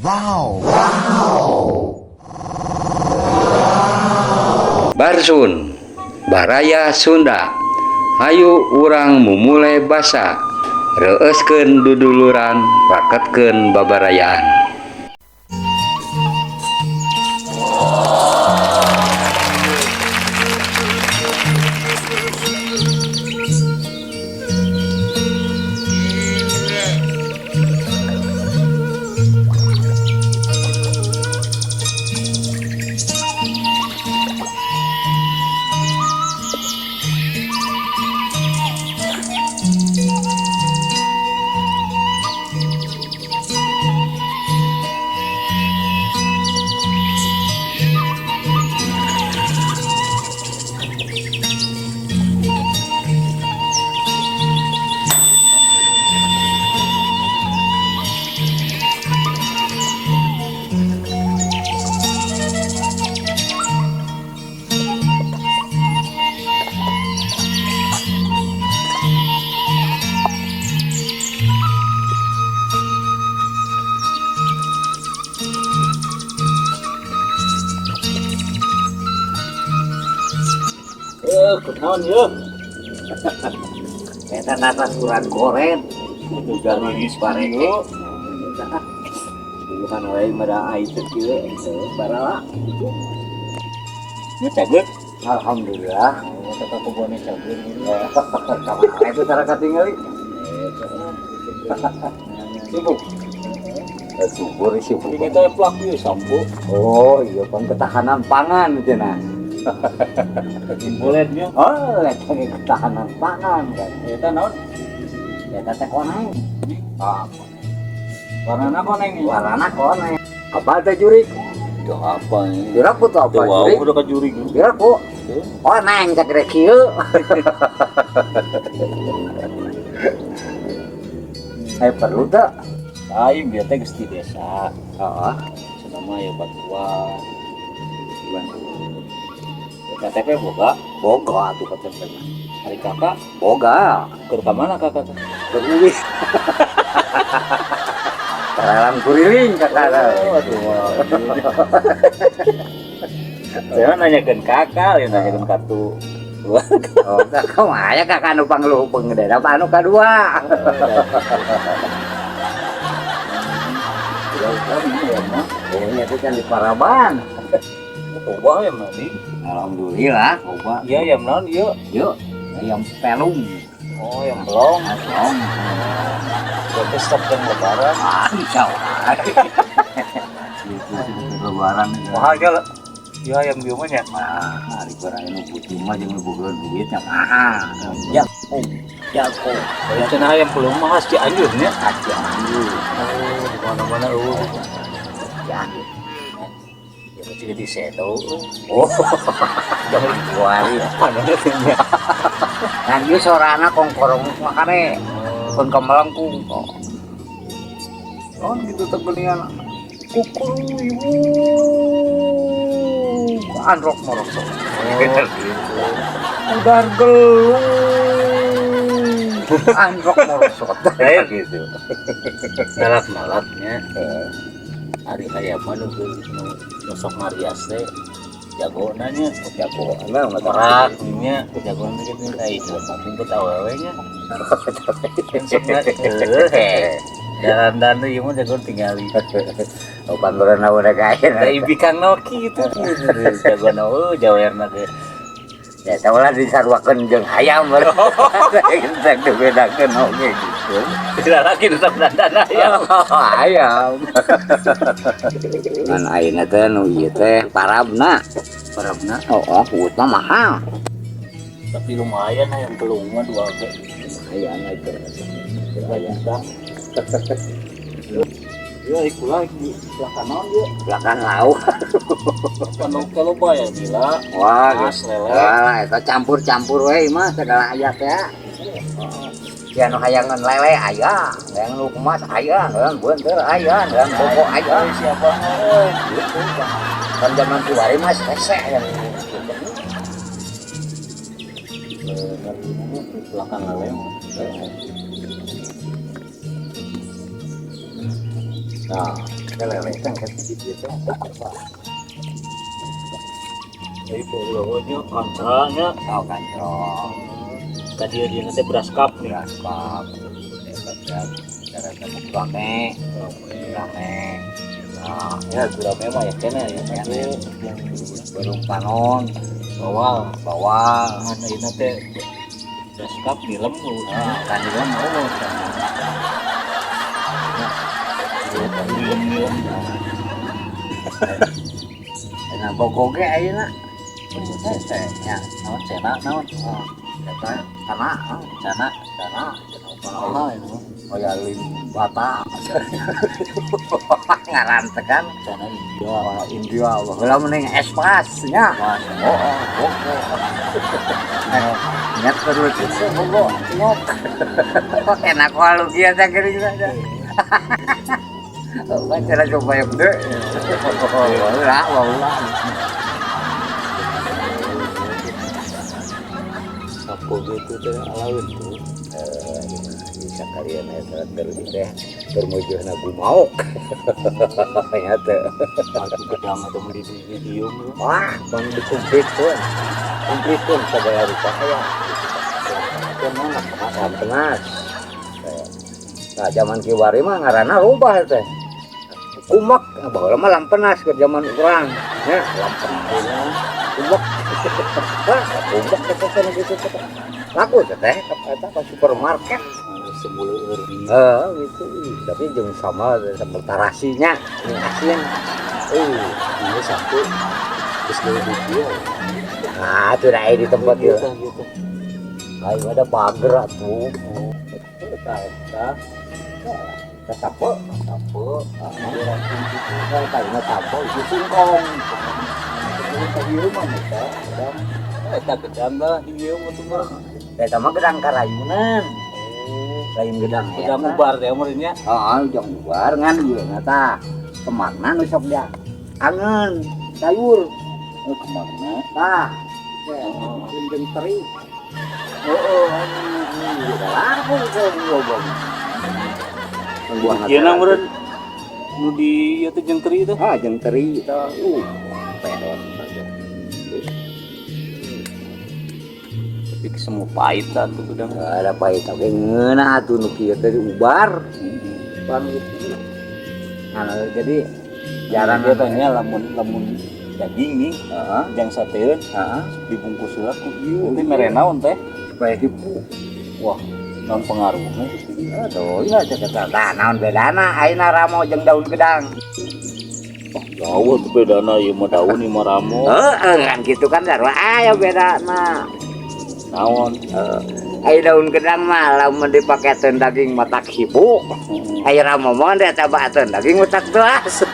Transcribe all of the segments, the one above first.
Wow. Barsun Baraya Sunda. Hayu urang mumulai basa, reuskeun duduluran, raketkeun babarayaan. Kenaon yuk. Eta nata surat goren. Itu jangan dispareng yuk. Bukan oleh mada air kecil itu barala. Ini cagut. Alhamdulillah. Kata kebunnya cagut ini. Kamar itu cara katingali. Sibuk. Subur sibuk. Ini kita plak yuk sampo. Oh iya kan ketahanan pangan itu nah. Bolehnya oh lagi ketahanan pangan kan eta naon eta teh koneng warnana koneng warnana koneng apa teh jurig itu apa ini jurig itu apa jurig udah ke jurig jurig ku koneng cak rek kieu perlu teh lain biar teh geus di desa heeh selama ya batuan KTP boga tuh KTP hari kakak boga ke mana kakak ke Uwi karalang kuriling kakak aduh saya nanyakan kakak ya nanyakan kartu oh kakak maya kakak anu pangluhung gede apa anu kadua ini itu kan di Paraban coba ya mandi alhamdulillah coba iya yang non yuk yang pelung oh yang belum berarti stok yang lebaran insya Allah lebaran mahal gak ya yang biomanya hari barang ini putih mah jangan bukan duitnya mahal jago yang cenah yang belum mahal si anjurnya aja anjur oh di mana-mana ya jadi seto oh jangan dikeluarin dan dia sorana kongkorong makane pun kemelengkung oh gitu terbeningan kukur ibu androk morosok udar gelung androk morosok kayak gitu galak-galaknya hari hayaman nusok Marias teh jago nanya jago merak nya jago dikit minta itu ngumpet awewenya dan ieu mah jago tinggali opan berana udah kain dari bikang noki itu jago no jawerna ge ya taulah disarwakeun jeung hayam baru kita bedakeun oge gitu tidak lagi tetap dandan ayam kan ayeuna teh nu ieu teh parabna oh utama mahal tapi lumayan yang belum mah 2 ge lumayan itu lumayan ya ikut lagi belakang naon dia belakang lauk kalau bayar gila wah wah itu campur we mah segala ayat ya ya nu hayangan lele aya yang nu kumas aya yang beunteur aya yang boko aya siapa gitu kan zaman tuari mah sese yang belakang lele nah kelelekan kan gitu. Jadi pokoknya kancranya Kau kancrong. tadi dia nanti beras kap nih. Beraskap. Cara temu rame. Nah, Ya sudah memang ya kena ya nanti belum panon. bawal Bawang. mana ini nanti beras kap film lu. Nah, kan juga mau. Film. Nah, bogoge ayeuna. Ya, Naon cena naon? eta kana, Cana. oh ya bata. Ngaran tekan Cana India. India baheula mending espas nya. Oh. Ingat terus itu bogo nyok. Kok enak walu kieu teh geuning saja. Cara coba yang gede. Wah. Sapo gitu teh alawin tuh. Bisa kalian terus teh bermujurna gumauk. Ya teh. Aku gedang atau mendidih video lu. Wah, bang dikumpulkan. Kumpulkan segala rupa ya. Panas. Nah, zaman kiwari mah ngaranna rubah teh. Kumak, baheula mah lampenas ke zaman urang. Ya, lampenas. Kumak. Kumak teh gitu teh. Laku teh eta ka supermarket. Semula erdi. Gitu. Tapi jeung sama tarasinya, asin. Ini satu. Terus lu video. Nah, itu dah di tempat itu. Gitu. Ayo ada pagar tuh. Sapo. Kayaknya sapo itu singkong. Itu rumah kita. Eta gedang lah di video tuh mah. Kita mah gedang karayunan. Lain gedang. Gedang ubar teh umurnya. Jong ubar ngan ieu ngata. Kemakna nu sok dia. Angen sayur. Kemana? Tah. Jeung teri. Ini laku ngobong. Ieu na meureun nu di ieu teh jeung teri teh. Jeung teri itu. Pedot. Tapi semua pahit tuh gedang. Ada pahit oke ngeunah atuh nu kieu teh ubar. Pan gitu. Jadi jarang dia tanya lamun daging nih, jang sateun, dibungkus heula ku ieu. Nanti mere naon teh? Supaya hipu. Wah, naon pengaruhna? Aduh, iya ceketa. Nah, naon bedana ayeuna ramo jeung daun gedang. Jauh tuh bedana ieu mah daun ieu mah ramo. Kan gitu kan darwa aya bedana. Naon? Aya daun gedang mah lamun dipakeun daging matak hibu. Aya ramo mah eta baeun daging matak gelas.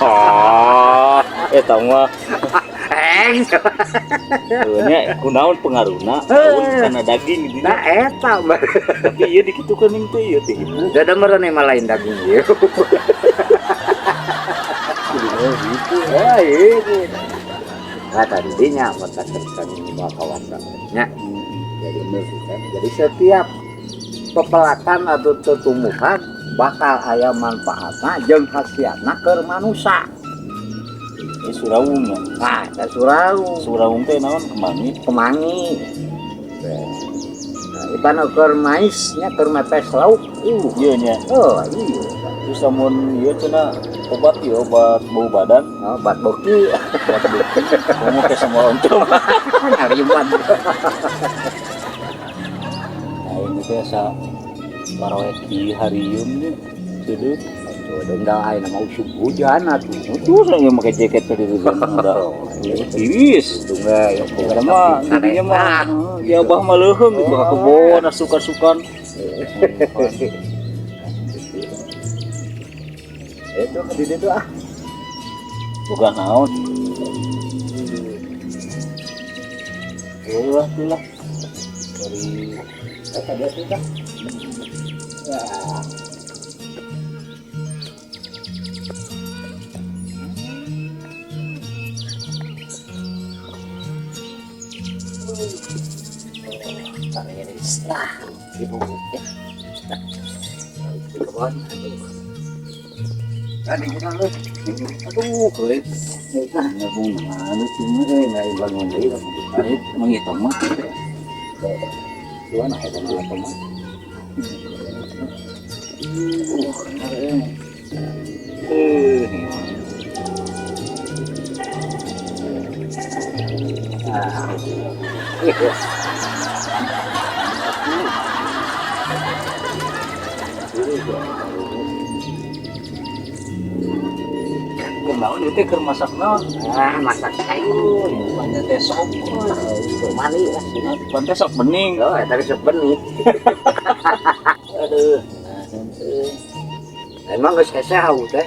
Oh, eta mah nya kunaon pengaruhna? Daun kana daging gitu. Nah eta mah. Tapi ieu dikitukeun ning teh ieu teh hibu. Da demereun mah lain daging ieu. Gitu. Itu. Nah tadinya matak terkan kawasannya. Jadi setiap pepelatan atau tumbuhan bakal aya manfaatna jeung khasiatna keur manusia. Suraung ya. Nah, eta suraung. Suraung teh naon Kemangi. Nah, ibana keur mais nya keur mepes lauk. Ieu nya. Iya. Terus amun ieu cenah obat ieu obat bau badan. Obat boki. Kamu ke sama untung. Ngariban. Nah, ini teh sa paroe ki harium nih. Ceudeuh. Udah ayeuna mau hujan atuh. Terus yang pakai jaket tadi itu ada. Tiris. Tunggu ya Karena mah intinya mah ya bah mah leuheung gitu ka kebon asukan-sukan. Itu di ditu ah. Bukan naon. Ulah. Dari Eta dia sudah. Ya. Ibu ya. Kebon. Tadi kita lu. Aduh, kulit. Kita ngabung mana sih enggak bangun deui. Ari menghitung mah. Dua nah eta mah mah. Kunaon ieu teh keur masak naon? Masak sayur. Banyak teh sop. Mani lah. Pan teh sok bening. Oh, tadi sebenih. Aduh. Emang geus kesehau teh.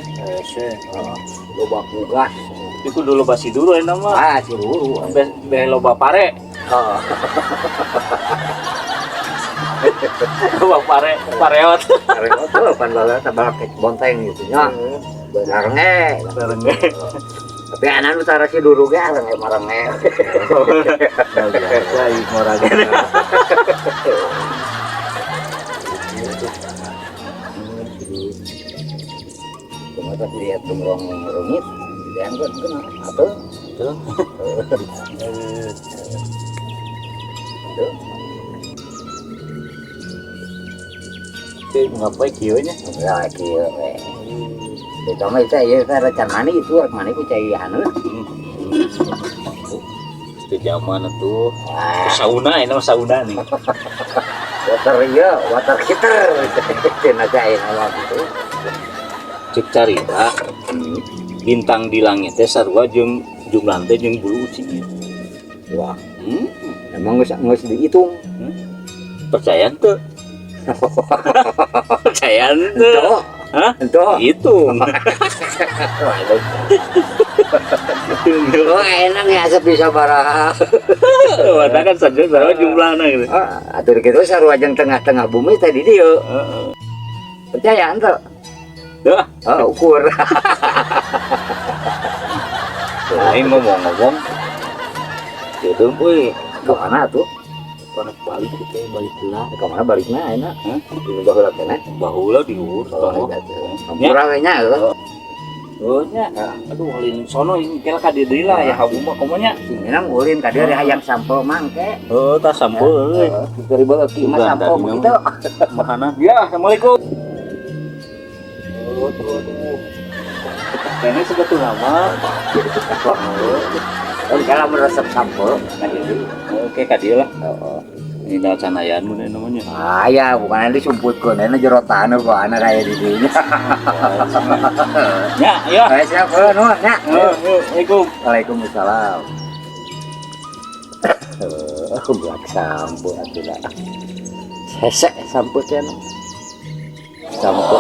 Loba pugas. Iku dulu basi dulu enak mah. Si ruru. Beh loba pare. Oh. Loba pareot. Karena tuh pan bala tabak bonteng gitu nya. Barenge. Barenge. Tapi anak nu tara si duru ge arenge marenge. Biasa ieu ngorage. Kemudian lihat gemrong rungit, dan kan atau Tuh. Teh ngapai kieu nya? ya kieu we. Itu mah itu ya recan mani itu mani ku cai anu. Itu zaman tuh. Sauna ini mah sauna nih. Water heater. Cenah cai ala gitu. Cek carita bintang di langit teh sarua jeung jumlah teh jeung bulu ucing. Wah, emang geus dihitung. Percaya teu? Percaya teu? Hah? Ento. Hitung. Oh, enak ya asap bisa barah. Wata kan saja sarua jumlahna gitu. Atur kitu sarua jeung tengah-tengah bumi tadi dieu. Percaya ente? Tuh, Ukur. lain ngomong-ngomong. Itu euy, Ke mana tuh? panas balik kita balik lah. Ke mana baliknya enak? Di baheula teh nah. Baheula diurus. Murah we nya eueuh. Oh nya, aduh ulin sono kira ka di deui lah ya habu mah komo nya. Singinang ulin ka dieu hayang sampo mangke. Oh, tah sampul euy. Diberi beuki mah sampo begitu. Makanan. Ya, assalamualaikum. Aduh. Kayaknya sebetulnya mah. Kalau meresep sampo ka dieu. Oke, ka dieu lah. Ini dah canayan mun namanya. Ya, bukan disumputkeun, ena jerotan baana kaya di dieu. Ya, ya. Siap nuhun nya. Assalamualaikum. Waalaikumsalam. Buat sampo atuh lah. Hesek sampo cenah. Sampo